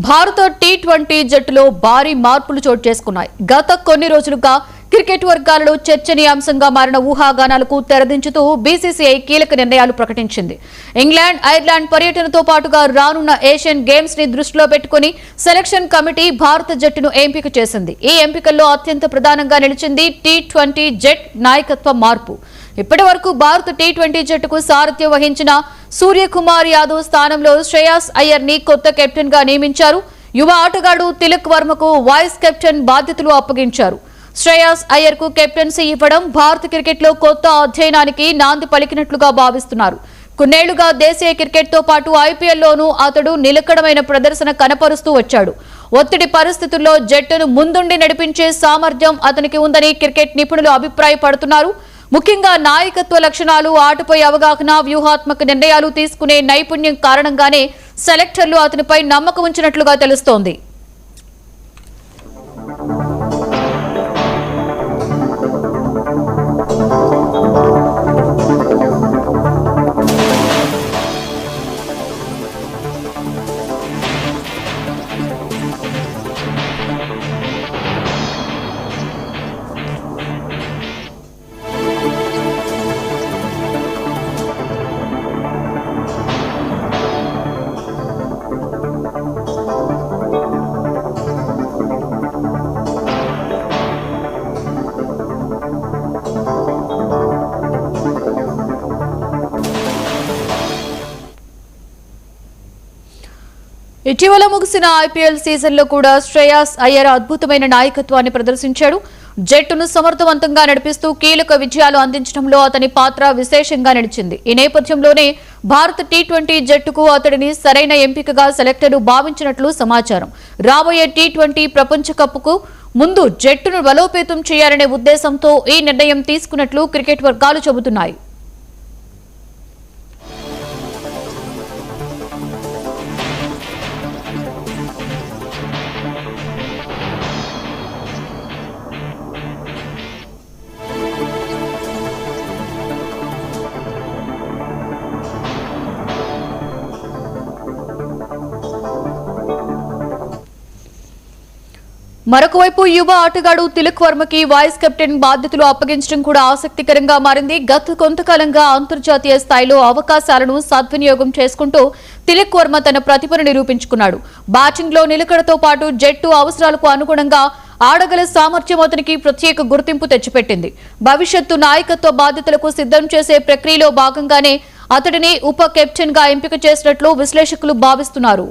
భారత టీ20 జట్టులో భారీ మార్పులు చోటు చేసుకున్నాయి. గత కొన్ని రోజులుగా క్రికెట్ వర్గాలలో చర్చనీయాంశంగా మారిన ఊహాగానాలకు తెరదించుతూ బీసీసీఐ కీలక నిర్ణయాలు ప్రకటించింది. ఇంగ్లాండ్, ఐర్లాండ్ పర్యటనతో పాటుగా రానున్న ఏషియన్ గేమ్స్ ని దృష్టిలో పెట్టుకుని సెలక్షన్ కమిటీ భారత జట్టును ఎంపిక చేసింది. ఈ ఎంపికల్లో అత్యంత ప్రధానంగా నిలిచింది టీ20 జట్ నాయకత్వ మార్పు. ఇప్పటి వరకు భారత టీ20 జట్టుకు సారథ్యం వహించిన సూర్యకుమార్ యాదవ్ స్థానంలో శ్రేయాస్ అయ్యర్ ని కొత్త కెప్టెన్ గా నియమించారు. యువ ఆటగాడు తిలక్ వర్మకు వైస్ కెప్టెన్ బాధ్యతలు అప్పగించారు. శ్రేయాస్ అయ్యర్ కు కెప్టెన్సీ ఇవ్వడం భారత క్రికెట్ లో కొత్త అధ్యయనానికి నాంది పలికినట్లుగా భావిస్తున్నారు. కొన్నేళ్లుగా దేశీయ క్రికెట్ తో పాటు ఐపీఎల్లోనూ అతడు నిలకడమైన ప్రదర్శన కనపరుస్తూ వచ్చాడు. ఒత్తిడి పరిస్థితుల్లో జట్టును ముందుండి నడిపించే సామర్థ్యం అతనికి ఉందని క్రికెట్ నిపుణులు అభిప్రాయపడుతున్నారు. ముఖ్యంగా నాయకత్వ లక్షణాలు, ఆటపై అవగాహన, వ్యూహాత్మక నిర్ణయాలు తీసుకునే నైపుణ్యం కారణంగానే సెలెక్టర్లు అతనిపై నమ్మకం ఉంచినట్లుగా తెలుస్తోంది. ఇటీవల ముగిసిన ఐపీఎల్ సీజన్లో కూడా శ్రేయాస్ అయ్యర్ అద్భుతమైన నాయకత్వాన్ని ప్రదర్శించాడు. జట్టును సమర్థవంతంగా నడిపిస్తూ కీలక విజయాలు అందించడంలో అతని పాత్ర విశేషంగా నిలిచింది. ఈ నేపథ్యంలోనే భారత టీ20 జట్టుకు అతడిని సరైన ఎంపికగా సెలెక్టర్లు భావించినట్లు సమాచారం. రాబోయే టీ20 ప్రపంచ కప్కు ముందు జట్టును బలోపేతం చేయాలనే ఉద్దేశంతో ఈ నిర్ణయం తీసుకున్నట్లు క్రికెట్ వర్గాలు చెబుతున్నాయి. మరొకవైపు యువ ఆటగాడు తిలక్ వర్మకి వైస్ కెప్టెన్ బాధ్యతలు అప్పగించడం కూడా ఆసక్తికరంగా మారింది. గత కొంతకాలంగా అంతర్జాతీయ స్థాయిలో అవకాశాలను సద్వినియోగం చేసుకుంటూ తిలక్ వర్మ తన ప్రతిభను నిరూపించుకున్నాడు. బ్యాటింగ్ లో నిలకడతో పాటు జట్టు అవసరాలకు అనుగుణంగా ఆడగల సామర్థ్యం అతనికి ప్రత్యేక గుర్తింపు తెచ్చిపెట్టింది. భవిష్యత్తు నాయకత్వ బాధ్యతలకు సిద్ధం చేసే ప్రక్రియలో భాగంగానే అతడిని ఉప కెప్టెన్ గా ఎంపిక చేసినట్లు విశ్లేషకులు భావిస్తున్నారు.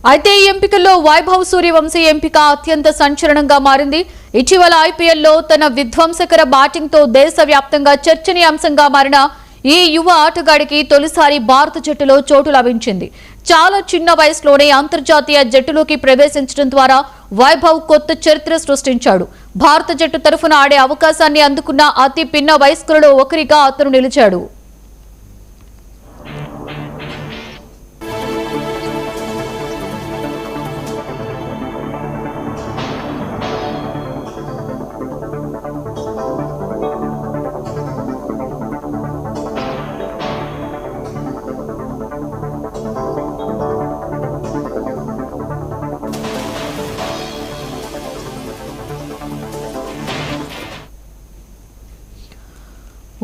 అయితే ఈ ఎంపికల్లో వైభవ్ సూర్యవంశీ ఎంపిక అత్యంత సంచలనంగా మారింది. ఇటీవల ఐపీఎల్లో తన విధ్వంసకర బ్యాటింగ్ తో దేశవ్యాప్తంగా చర్చనీయాంశంగా మారిన ఈ యువ ఆటగాడికి తొలిసారి భారత జట్టులో చోటు లభించింది. చాలా చిన్న వయసులోనే అంతర్జాతీయ జట్టులోకి ప్రవేశించడం ద్వారా వైభవ్ కొత్త చరిత్ర సృష్టించాడు. భారత జట్టు తరఫున ఆడే అవకాశాన్ని అందుకున్న అతి పిన్న వయస్కులలో ఒకరిగా అతను నిలిచాడు.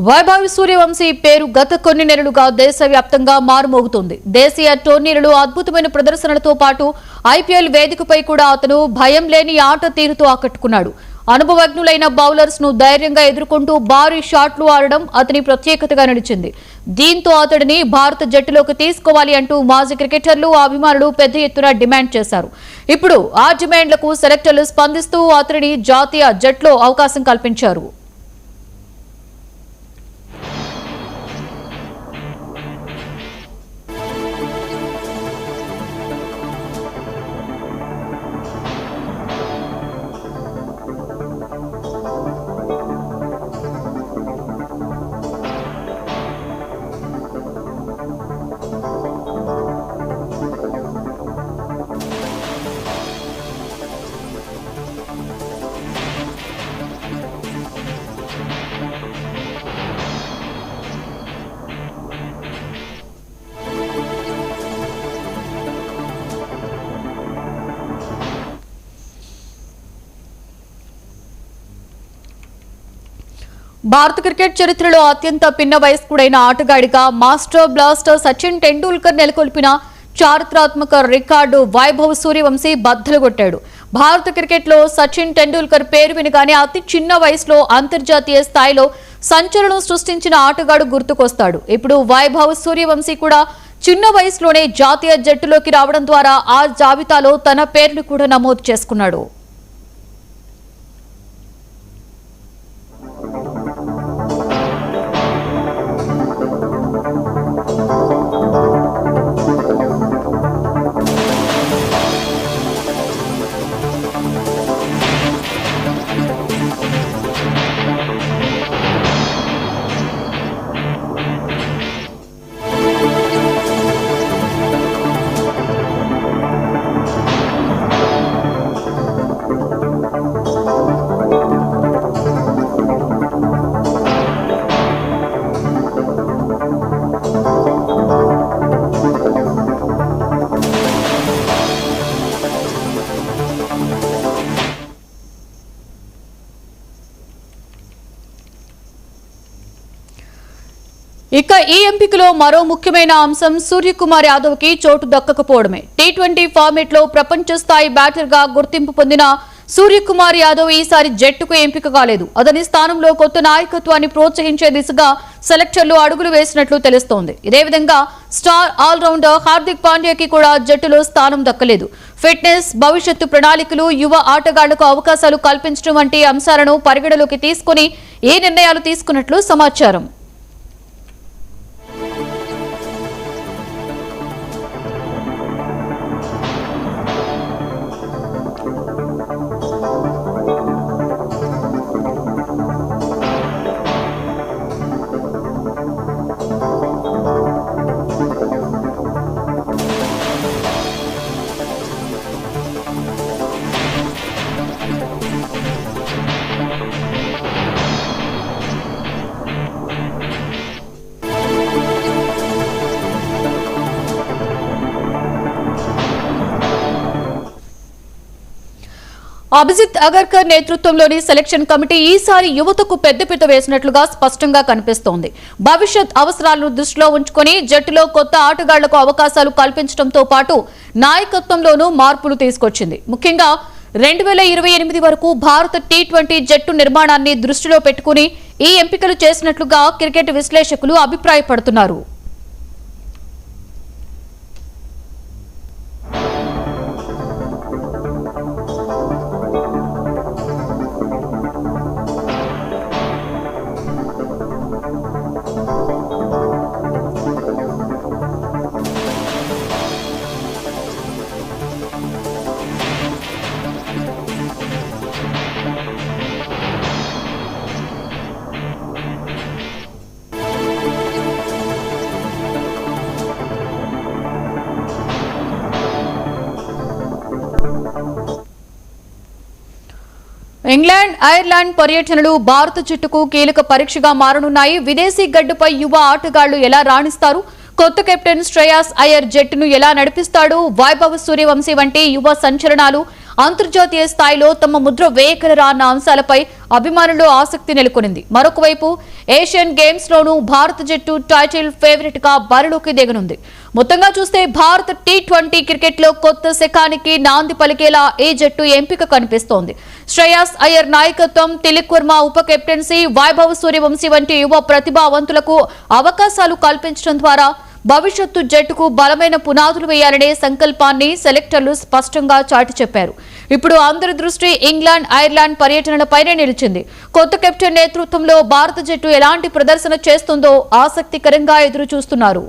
వైభవ్ సూర్యవంశీ పేరు గత కొన్ని నెలలుగా దేశవ్యాప్తంగా మారుమోగుతోంది. దేశీయ టోర్నీలలో అద్భుతమైన ప్రదర్శనలతో పాటు ఐపీఎల్ వేదికపై కూడా అతను భయం లేని ఆట తీరుతో ఆకట్టుకున్నాడు. అనుభవజ్ఞులైన బౌలర్స్ ను ధైర్యంగా ఎదుర్కొంటూ భారీ షాట్లు ఆడడం అతని ప్రత్యేకతగా నిలిచింది. దీంతో అతడిని భారత జట్టులోకి తీసుకోవాలి అంటూ మాజీ క్రికెటర్లు, అభిమానులు పెద్ద ఎత్తున డిమాండ్ చేశారు. ఇప్పుడు ఆ డిమాండ్లకు సెలెక్టర్లు స్పందిస్తూ అతడిని జాతీయ జట్టులో అవకాశం కల్పించారు. భారత క్రికెట్ చరిత్రలో అత్యంత పిన్న వయస్కుడైన ఆటగాడిగా మాస్టర్ బ్లాస్టర్ సచిన్ టెండూల్కర్ నెలకొల్పిన చారిత్రాత్మక రికార్డు వైభవ్ సూర్యవంశీ బద్దలు కొట్టాడు. భారత క్రికెట్లో సచిన్ టెండూల్కర్ పేరు వినగానే అతి చిన్న వయసులో అంతర్జాతీయ స్థాయిలో సంచలనం సృష్టించిన ఆటగాడు గుర్తుకొస్తాడు. ఇప్పుడు వైభవ్ సూర్యవంశీ కూడా చిన్న వయసులోనే జాతీయ జట్టులోకి రావడం ద్వారా ఆ జాబితాలో తన పేరును కూడా నమోదు చేసుకున్నాడు. ఇక ఈ ఎంపికలో మరో ముఖ్యమైన అంశం సూర్యకుమార్ యాదవ్ కి చోటు దక్కకపోవడమే. టీ20 ఫార్మేట్ లో ప్రపంచ స్థాయి బ్యాటర్ గా గుర్తింపు పొందిన సూర్యకుమార్ యాదవ్ ఈసారి జట్టుకు ఎంపిక కాలేదు. అతని స్థానంలో కొత్త నాయకత్వాన్ని ప్రోత్సహించే దిశగా సెలెక్టర్లు అడుగులు వేసినట్లు తెలుస్తోంది. ఇదే విధంగా స్టార్ ఆల్రౌండర్ హార్దిక్ పాండ్యాకి కూడా జట్టులో స్థానం దక్కలేదు. ఫిట్నెస్, భవిష్యత్తు ప్రణాళికలు, యువ ఆటగాళ్లకు అవకాశాలు కల్పించడం వంటి అంశాలను పరిగణలోకి తీసుకుని ఈ నిర్ణయాలు తీసుకున్నట్లు సమాచారం. అభిజిత్ అగర్కర్ నేతృత్వంలోని సెలక్షన్ కమిటీ ఈసారి యువతకు పెద్దపీట వేసినట్లుగా స్పష్టంగా కనిపిస్తోంది. భవిష్యత్ అవసరాలను దృష్టిలో ఉంచుకొని జట్టులో కొత్త ఆటగాళ్లకు అవకాశాలు కల్పించడంతో పాటు నాయకత్వంలోనూ మార్పులు తీసుకొచ్చింది. ముఖ్యంగా 2028 వరకు భారత టీ20 జట్టు నిర్మాణాన్ని దృష్టిలో పెట్టుకుని ఈ ఎంపికలు చేసినట్లుగా క్రికెట్ విశ్లేషకులు అభిప్రాయపడుతున్నారు. ఇంగ్లాండ్, ఐర్లాండ్ పర్యటనలు భారత జట్టుకు కీలక పరీక్షగా మారనున్నాయి. విదేశీ గడ్డుపై యువ ఆటగాళ్లు ఎలా రాణిస్తారు, కొత్త కెప్టెన్ శ్రేయాస్ అయ్యర్ జట్టును ఎలా నడిపిస్తాడు, వైభవ్ సూర్యవంశీ వంటి యువ సంచలనాలు అంతర్జాతీయ స్థాయిలో తమ ముద్ర వేయగలరా అన్న అంశాలపై అభిమానుల్లో ఆసక్తి నెలకొనింది. మరొక వైపు ఏషియన్ గేమ్స్ లోనూ భారత జట్టు టైటిల్ ఫేవరెట్ గా బరిలోకి దిగనుంది. మొత్తంగా చూస్తే భారత టీ20 క్రికెట్ లో కొత్త శకానికి నాంది పలికేలా ఈ జట్టు ఎంపిక కనిపిస్తోంది. శ్రేయాస్ అయ్యర్ నాయకత్వం, తిలక్ వర్మ ఉప కెప్టెన్సీ, వైభవ్ సూర్యవంశీ వంటి యువ ప్రతిభావంతులకు అవకాశాలు కల్పించడం ద్వారా భవిష్యత్తు జట్టుకు బలమైన పునాదులు వేయాలనే సంకల్పాన్ని సెలెక్టర్లు స్పష్టంగా చాటి చెప్పారు. ఇప్పుడు అందరి దృష్టి ఇంగ్లాండ్, ఐర్లాండ్ పర్యటనలపైనే నిలిచింది. కొత్త కెప్టెన్ నేతృత్వంలో భారత జట్టు ఎలాంటి ప్రదర్శన చేస్తుందో ఆసక్తికరంగా ఎదురు చూస్తున్నారు.